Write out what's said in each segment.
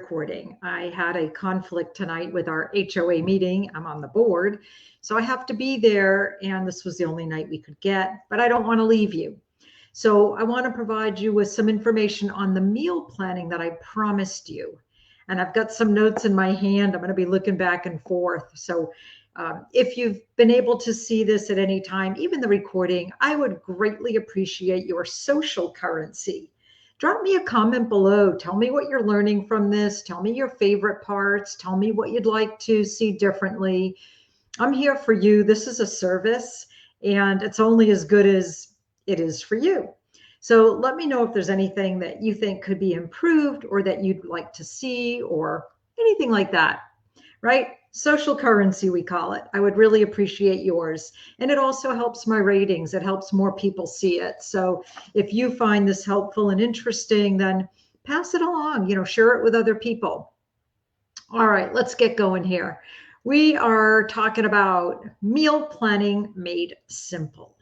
recording. I had a conflict tonight with our HOA meeting. I'm on the board, so I have to be there, and this was the only night we could get, but I don't want to leave you. So I want to provide you with some information on the meal planning that I promised you. And I've got some notes in my hand. I'm going to be looking back and forth. So if you've been able to see this at any time, even the recording, I would greatly appreciate your social currency. Drop me a comment below. Tell me what you're learning from this. Tell me your favorite parts. Tell me what you'd like to see differently. I'm here for you. This is a service, and it's only as good as it is for you. So let me know if there's anything that you think could be improved or that you'd like to see or anything like that, right? Social currency, we call it. I would really appreciate yours. And it also helps my ratings. It helps more people see it. So if you find this helpful and interesting, then pass it along, share it with other people. All right, let's get going here. We are talking about meal planning made simple.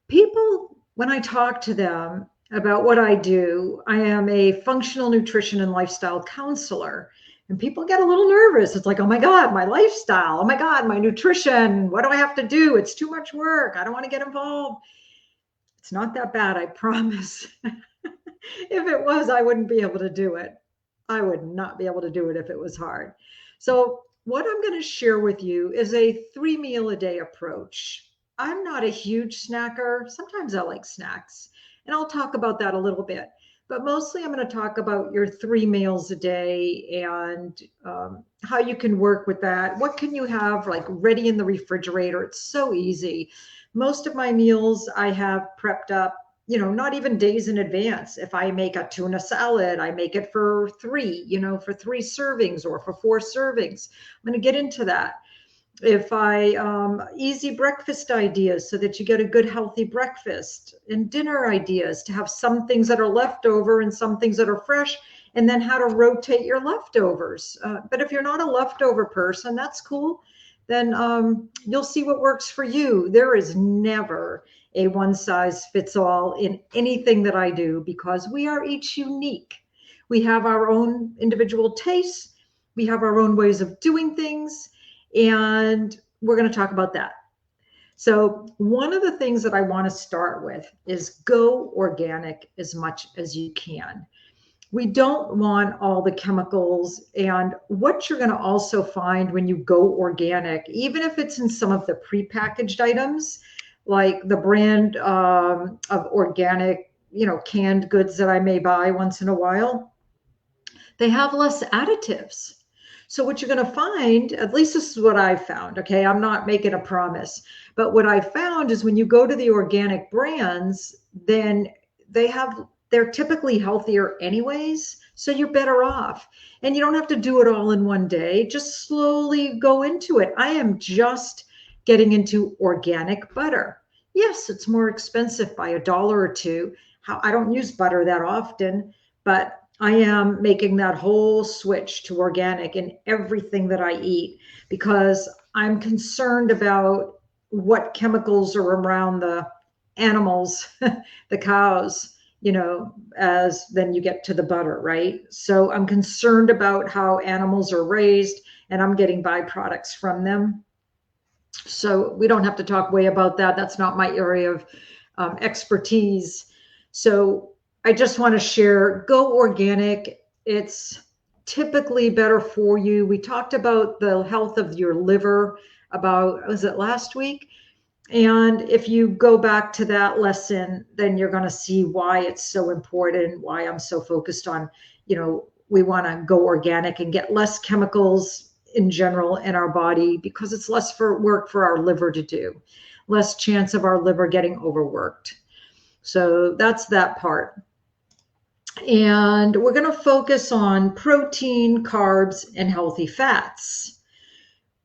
People, when I talk to them about what I do, I am a functional nutrition and lifestyle counselor. And people get a little nervous. It's like, oh my God, my lifestyle. Oh my God, my nutrition. What do I have to do? It's too much work. I don't want to get involved. It's not that bad, I promise. If it was, I wouldn't be able to do it. I would not be able to do it if it was hard. So what I'm going to share with you is a 3-meal-a-day approach. I'm not a huge snacker. Sometimes I like snacks, and I'll talk about that a little bit. But mostly I'm going to talk about your 3 meals a day and how you can work with that. What can you have like ready in the refrigerator? It's so easy. Most of my meals I have prepped up, not even days in advance. If I make a tuna salad, I make it for 3, for 3 servings or for 4 servings. I'm going to get into that. If easy breakfast ideas so that you get a good healthy breakfast, and dinner ideas to have some things that are left over and some things that are fresh, and then how to rotate your leftovers. But if you're not a leftover person, that's cool. Then you'll see what works for you. There is never a one size fits all in anything that I do because we are each unique. We have our own individual tastes. We have our own ways of doing things. And we're going to talk about that. So one of the things that I want to start with is go organic as much as you can. We don't want all the chemicals. And what you're going to also find when you go organic, even if it's in some of the prepackaged items, like the brand of organic, canned goods that I may buy once in a while, they have less additives. So what you're going to find, at least this is what I've found, okay? I'm not making a promise, but what I found is when you go to the organic brands, then they're typically healthier anyways, so you're better off. And you don't have to do it all in one day. Just slowly go into it. I am just getting into organic butter. Yes, it's more expensive by $1 or $2. I don't use butter that often, but I am making that whole switch to organic in everything that I eat because I'm concerned about what chemicals are around the animals, the cows, as then you get to the butter, right? So I'm concerned about how animals are raised and I'm getting byproducts from them. So we don't have to talk way about that. That's not my area of expertise. So I just want to share, go organic. It's typically better for you. We talked about the health of your liver was it last week? And if you go back to that lesson, then you're going to see why it's so important, why I'm so focused on, we want to go organic and get less chemicals in general in our body because it's less work for our liver to do, less chance of our liver getting overworked. So that's that part. And we're going to focus on protein, carbs, and healthy fats.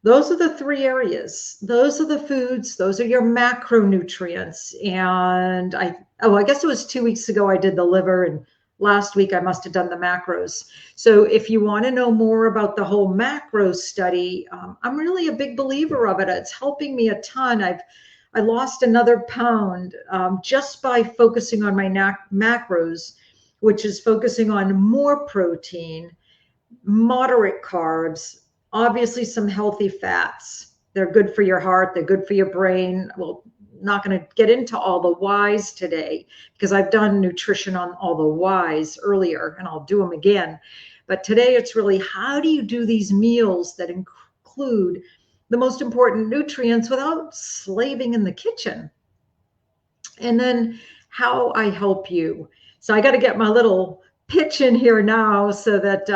Those are the 3 areas. Those are the foods. Those are your macronutrients. And I guess it was 2 weeks ago I did the liver, and last week I must have done the macros. So if you want to know more about the whole macro study, I'm really a big believer of it. It's helping me a ton. I lost another pound just by focusing on my macros, which is focusing on more protein, moderate carbs, obviously some healthy fats. They're good for your heart. They're good for your brain. Well, not going to get into all the whys today because I've done nutrition on all the whys earlier and I'll do them again. But today it's really how do you do these meals that include the most important nutrients without slaving in the kitchen? And then how I help you. So I got to get my little pitch in here now so that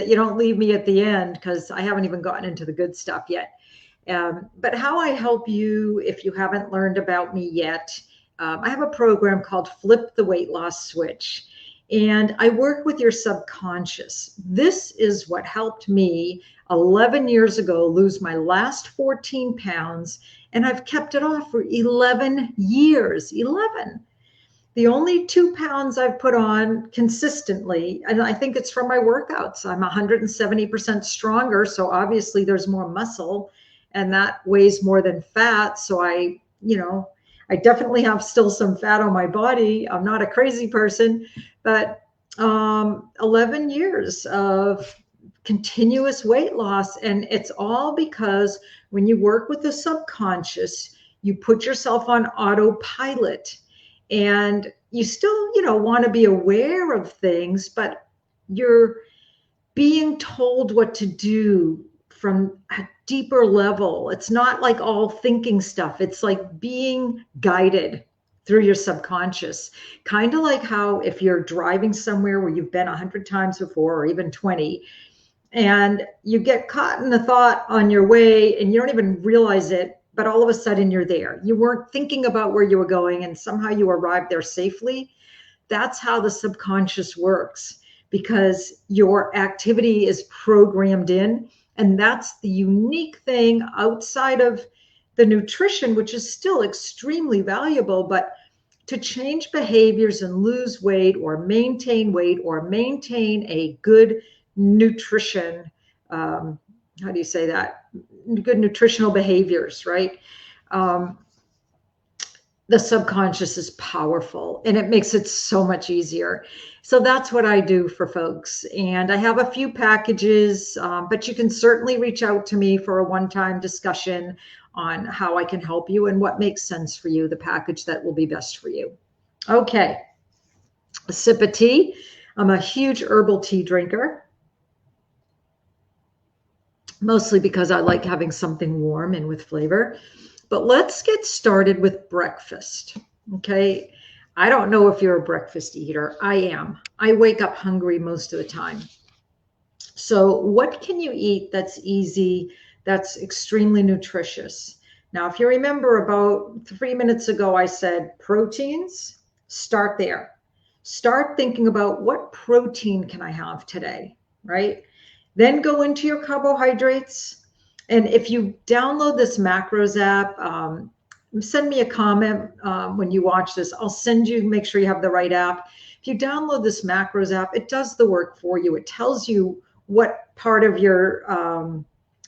you don't leave me at the end because I haven't even gotten into the good stuff yet. But how I help you, if you haven't learned about me yet, I have a program called Flip the Weight Loss Switch. And I work with your subconscious. This is what helped me 11 years ago lose my last 14 pounds. And I've kept it off for 11 years. 11. The only 2 pounds I've put on consistently, and I think it's from my workouts. I'm 170% stronger. So obviously there's more muscle and that weighs more than fat. So I definitely have still some fat on my body. I'm not a crazy person, but 11 years of continuous weight loss. And it's all because when you work with the subconscious, you put yourself on autopilot and you still, want to be aware of things, but you're being told what to do from a deeper level. It's not like all thinking stuff. It's like being guided through your subconscious. Kind of like how if you're driving somewhere where you've been 100 times before or even 20, and you get caught in a thought on your way and you don't even realize it, but all of a sudden you're there. You weren't thinking about where you were going and somehow you arrived there safely. That's how the subconscious works because your activity is programmed in. And that's the unique thing outside of the nutrition, which is still extremely valuable, but to change behaviors and lose weight or maintain a good nutrition, how do you say that? Good nutritional behaviors, right? The subconscious is powerful and it makes it so much easier. So that's what I do for folks. And I have a few packages, but you can certainly reach out to me for a one-time discussion on how I can help you and what makes sense for you, the package that will be best for you. Okay, a sip of tea. I'm a huge herbal tea drinker, mostly because I like having something warm and with flavor. But let's get started with breakfast, okay? I don't know if you're a breakfast eater. I am. I wake up hungry most of the time. So what can you eat that's easy, that's extremely nutritious? Now, if you remember about 3 minutes ago, I said proteins, start there. Start thinking about what protein can I have today, right? Then go into your carbohydrates. And if you download this macros app, send me a comment when you watch this. I'll send you, make sure you have the right app. If you download this macros app, it does the work for you. It tells you what part of your,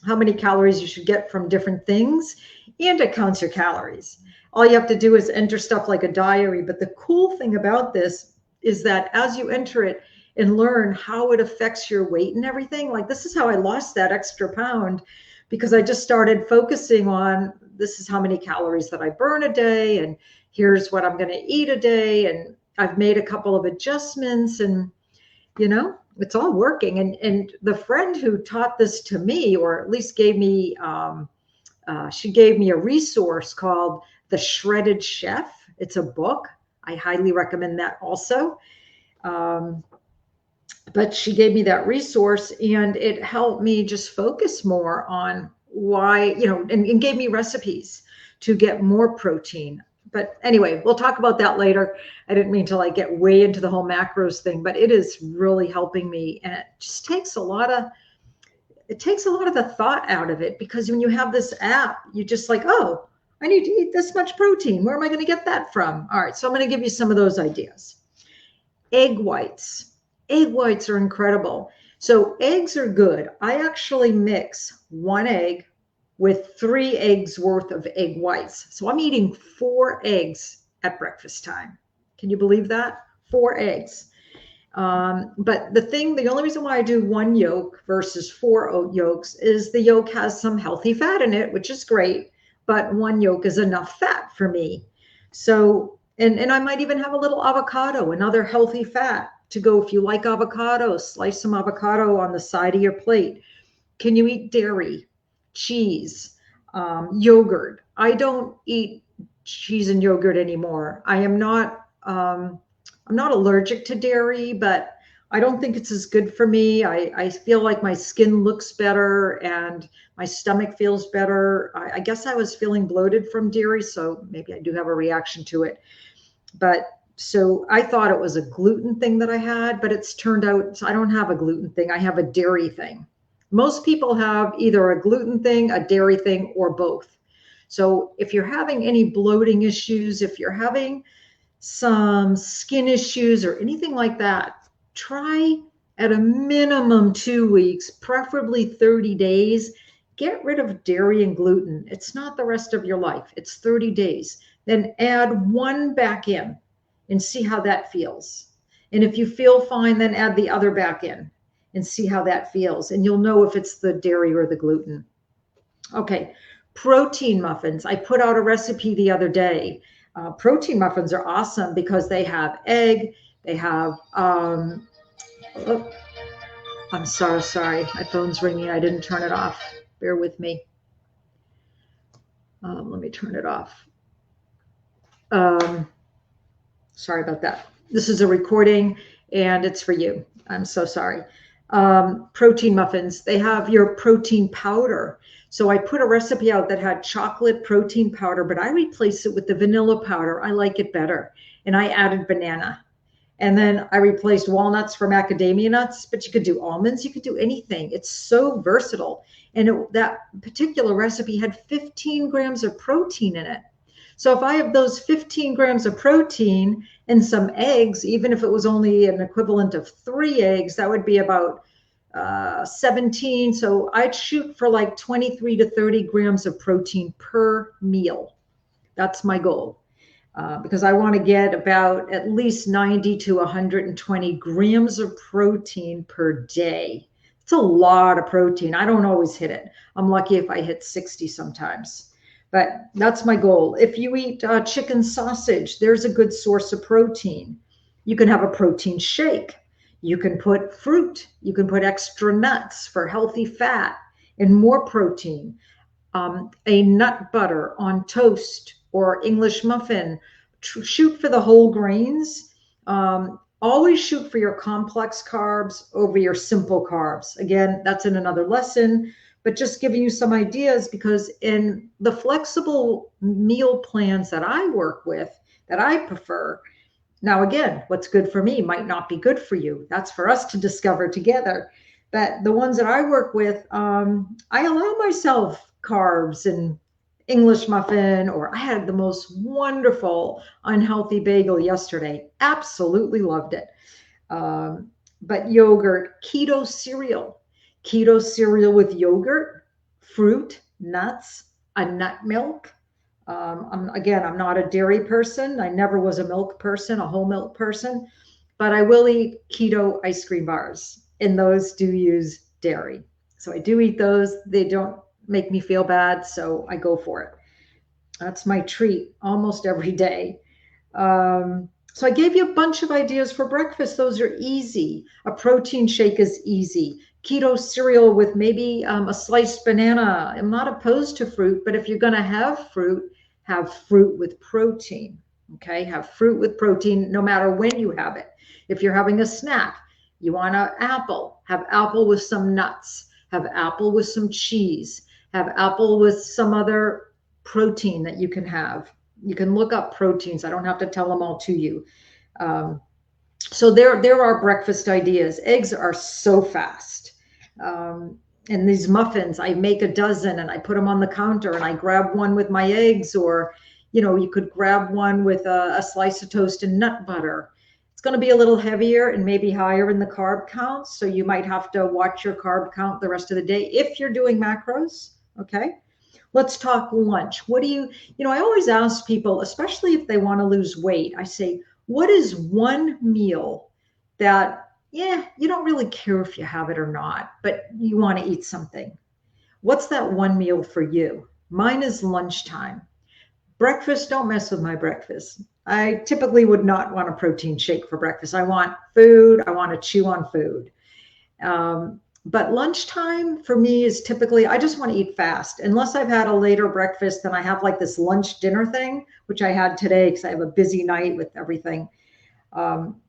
how many calories you should get from different things, and it counts your calories. All you have to do is enter stuff like a diary. But the cool thing about this is that as you enter it and learn how it affects your weight and everything, like this is how I lost that extra pound, because I just started focusing on this is how many calories that I burn a day, and here's what I'm going to eat a day. And I've made a couple of adjustments, and it's all working. And the friend who taught this to me, or at least gave me, she gave me a resource called The Shredded Chef. It's a book. I highly recommend that also. But she gave me that resource and it helped me just focus more on why, and gave me recipes to get more protein. But anyway, we'll talk about that later. I didn't mean to get way into the whole macros thing, but it is really helping me. And it just takes a lot of the thought out of it, because when you have this app, you just oh, I need to eat this much protein. Where am I going to get that from? All right. So I'm going to give you some of those ideas. Egg whites. Egg whites are incredible. So eggs are good. I actually mix 1 egg with 3 eggs worth of egg whites. So I'm eating 4 eggs at breakfast time. Can you believe that? 4 eggs. But the only reason why I do 1 yolk versus 4 oat yolks is the yolk has some healthy fat in it, which is great, but 1 yolk is enough fat for me. So, and I might even have a little avocado, another healthy fat to go. If you like avocado, slice some avocado on the side of your plate. Can you eat dairy, cheese, yogurt? I don't eat cheese and yogurt anymore. I'm not allergic to dairy, but I don't think it's as good for me. I feel like my skin looks better and my stomach feels better. I guess I was feeling bloated from dairy, so maybe I do have a reaction to it. But so I thought it was a gluten thing that I had, but it's turned out I don't have a gluten thing. I have a dairy thing. Most people have either a gluten thing, a dairy thing, or both. So if you're having any bloating issues, if you're having some skin issues or anything like that, try at a minimum 2 weeks, preferably 30 days. Get rid of dairy and gluten. It's not the rest of your life. It's 30 days. Then add 1 back in and see how that feels. And if you feel fine, then add the other back in and see how that feels. And you'll know if it's the dairy or the gluten. Okay, protein muffins. I put out a recipe the other day. Protein muffins are awesome because they have egg, they have, oh, I'm sorry, my phone's ringing. I didn't turn it off. Bear with me. Let me turn it off. Sorry about that. This is a recording and it's for you. I'm so sorry. Protein muffins, they have your protein powder. So I put a recipe out that had chocolate protein powder, but I replaced it with the vanilla powder. I like it better. And I added banana. And then I replaced walnuts for macadamia nuts, but you could do almonds, you could do anything. It's so versatile. And that particular recipe had 15 grams of protein in it. So if I have those 15 grams of protein and some eggs, even if it was only an equivalent of 3 eggs, that would be about 17. So I'd shoot for like 23 to 30 grams of protein per meal. That's my goal. Because I want to get about at least 90 to 120 grams of protein per day. It's a lot of protein. I don't always hit it. I'm lucky if I hit 60 sometimes. But that's my goal. If you eat chicken sausage, there's a good source of protein. You can have a protein shake. You can put fruit. You can put extra nuts for healthy fat and more protein. A nut butter on toast or English muffin. Shoot for the whole grains. Always shoot for your complex carbs over your simple carbs. Again, that's in another lesson, but just giving you some ideas, because in the flexible meal plans that I work with, that I prefer, now again, what's good for me might not be good for you. That's for us to discover together. But the ones that I work with, I allow myself carbs and English muffin, or I had the most wonderful unhealthy bagel yesterday. Absolutely loved it. But yogurt, keto cereal with yogurt, fruit, nuts, a nut milk. I'm not a dairy person. I never was a milk person, a whole milk person, but I will eat keto ice cream bars, and those do use dairy. So I do eat those. They don't make me feel bad, so I go for it. That's my treat almost every day. So I gave you a bunch of ideas for breakfast. Those are easy. A protein shake is easy. Keto cereal with maybe a sliced banana. I'm not opposed to fruit, but if you're going to have fruit with protein. Okay, have fruit with protein no matter when you have it. If you're having a snack, you want an apple, have apple with some nuts, have apple with some cheese, have apple with some other protein that you can have. You can look up proteins. I don't have to tell them all to you. So there are breakfast ideas. Eggs are so fast. And these muffins, I make a dozen and I put them on the counter and I grab one with my eggs, or, you could grab one with a slice of toast and nut butter. It's going to be a little heavier and maybe higher in the carb count. So you might have to watch your carb count the rest of the day if you're doing macros. Okay. Let's talk lunch. What do I always ask people, especially if they want to lose weight, I say, what is one meal that yeah, you don't really care if you have it or not, but you want to eat something. What's that one meal for you? Mine is lunchtime. Breakfast, don't mess with my breakfast. I typically would not want a protein shake for breakfast. I want food. I want to chew on food. But lunchtime for me is typically, I just want to eat fast. Unless I've had a later breakfast, then I have like this lunch dinner thing, which I had today because I have a busy night with everything. Um,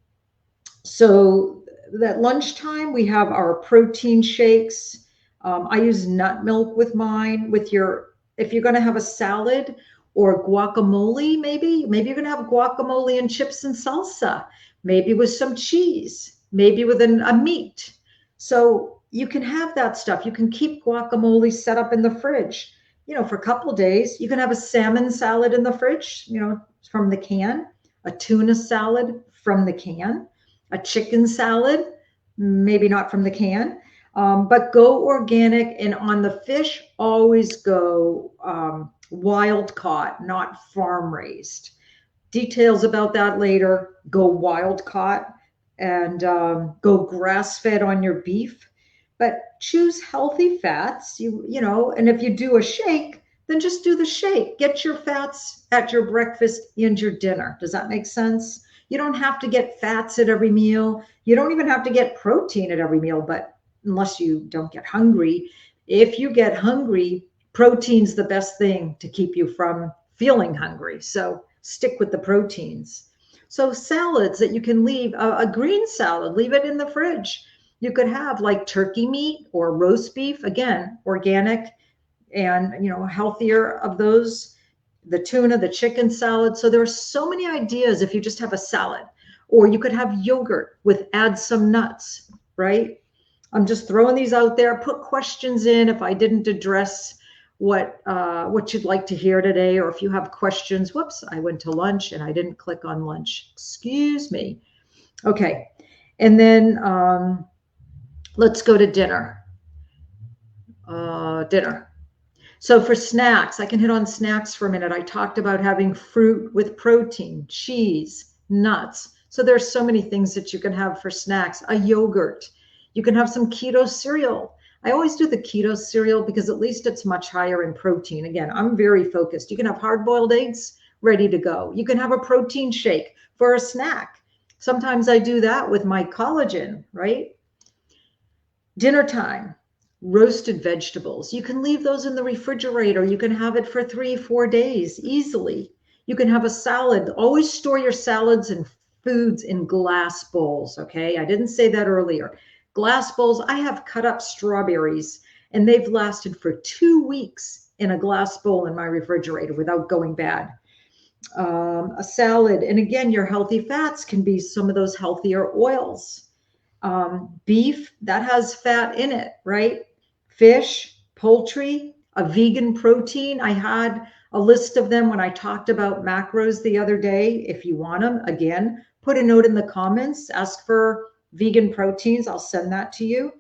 so that lunchtime, we have our protein shakes. I use nut milk with mine. If you're going to have a salad or guacamole, maybe you're going to have guacamole and chips and salsa, maybe with some cheese, maybe with a meat. So you can have that stuff. You can keep guacamole set up in the fridge, for a couple of days. You can have a salmon salad in the fridge, from the can, a tuna salad from the can, a chicken salad, maybe not from the can, but go organic. And on the fish, always go wild caught, not farm raised. Details about that later. Go wild caught and go grass fed on your beef. But choose healthy fats. And if you do a shake, then just do the shake. Get your fats at your breakfast and your dinner. Does that make sense? You don't have to get fats at every meal. You don't even have to get protein at every meal, but unless you don't get hungry. If you get hungry, protein's the best thing to keep you from feeling hungry. So stick with the proteins. So salads that you can leave, a green salad, leave it in the fridge. You could have like turkey meat or roast beef, again, organic and, healthier of those, the tuna, the chicken salad. So there are so many ideas if you just have a salad, or you could have yogurt add some nuts, right? I'm just throwing these out there. Put questions in if I didn't address what you'd like to hear today, or if you have questions. Whoops, I went to lunch and I didn't click on lunch. Excuse me. Okay, and then let's go to dinner. Dinner. So for snacks, I can hit on snacks for a minute. I talked about having fruit with protein, cheese, nuts. So there's so many things that you can have for snacks. A yogurt. You can have some keto cereal. I always do the keto cereal because at least it's much higher in protein. Again, I'm very focused. You can have hard-boiled eggs ready to go. You can have a protein shake for a snack. Sometimes I do that with my collagen, right? Dinner time. Roasted vegetables. You can leave those in the refrigerator. You can have it for 3-4 days easily. You can have a salad. Always store your salads and foods in glass bowls, okay? I didn't say that earlier. Glass bowls. I have cut up strawberries and they've lasted for 2 weeks in a glass bowl in my refrigerator without going bad. A salad. And again, your healthy fats can be some of those healthier oils. Beef, that has fat in it, right? Fish, poultry, a vegan protein. I had a list of them when I talked about macros the other day. If you want them, again, put a note in the comments, ask for vegan proteins. I'll send that to you.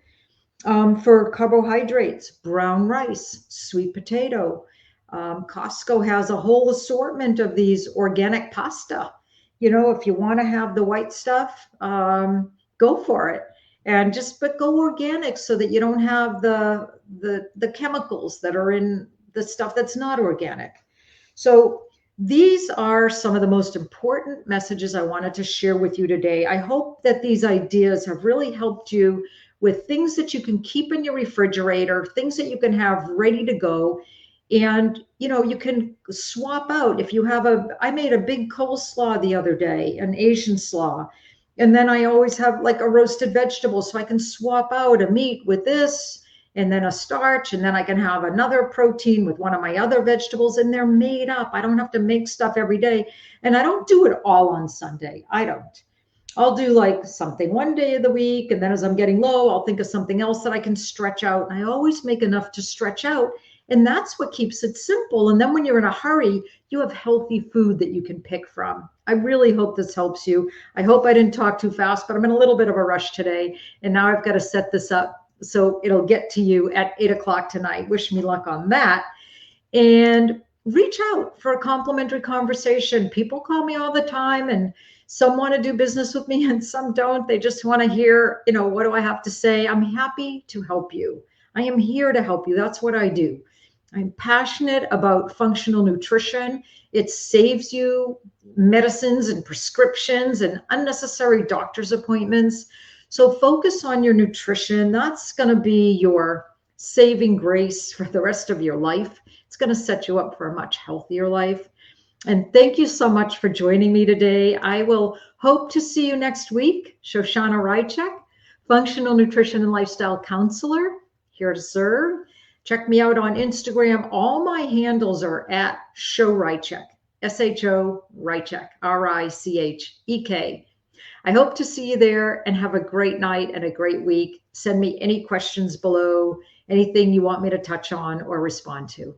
For carbohydrates, brown rice, sweet potato. Costco has a whole assortment of these organic pasta. If you want to have the white stuff, go for it. And but go organic so that you don't have the chemicals that are in the stuff that's not organic. So these are some of the most important messages I wanted to share with you today. I hope that these ideas have really helped you with things that you can keep in your refrigerator, things that you can have ready to go. And, you can swap out if you have I made a big coleslaw the other day, an Asian slaw. And then I always have like a roasted vegetable. So I can swap out a meat with this and then a starch. And then I can have another protein with one of my other vegetables, and they're made up. I don't have to make stuff every day. And I don't do it all on Sunday. I don't. I'll do like something one day of the week. And then as I'm getting low, I'll think of something else that I can stretch out. And I always make enough to stretch out. And that's what keeps it simple. And then when you're in a hurry, you have healthy food that you can pick from. I really hope this helps you. I hope I didn't talk too fast, but I'm in a little bit of a rush today. And now I've got to set this up so it'll get to you at 8 o'clock tonight. Wish me luck on that. And reach out for a complimentary conversation. People call me all the time and Some want to do business with me and some don't. They just want to hear, what do I have to say? I'm happy to help you. I am here to help you. That's what I do. I'm passionate about functional nutrition. It saves you medicines and prescriptions and unnecessary doctor's appointments. So focus on your nutrition. That's going to be your saving grace for the rest of your life. It's going to set you up for a much healthier life. And thank you so much for joining me today. I will hope to see you next week. Shoshana Rychek, Functional Nutrition and Lifestyle Counselor, here to serve. Check me out on Instagram. All my handles are at Show Rychek, S-H-O Rychek, R-I-C-H-E-K. I hope to see you there and have a great night and a great week. Send me any questions below, anything you want me to touch on or respond to.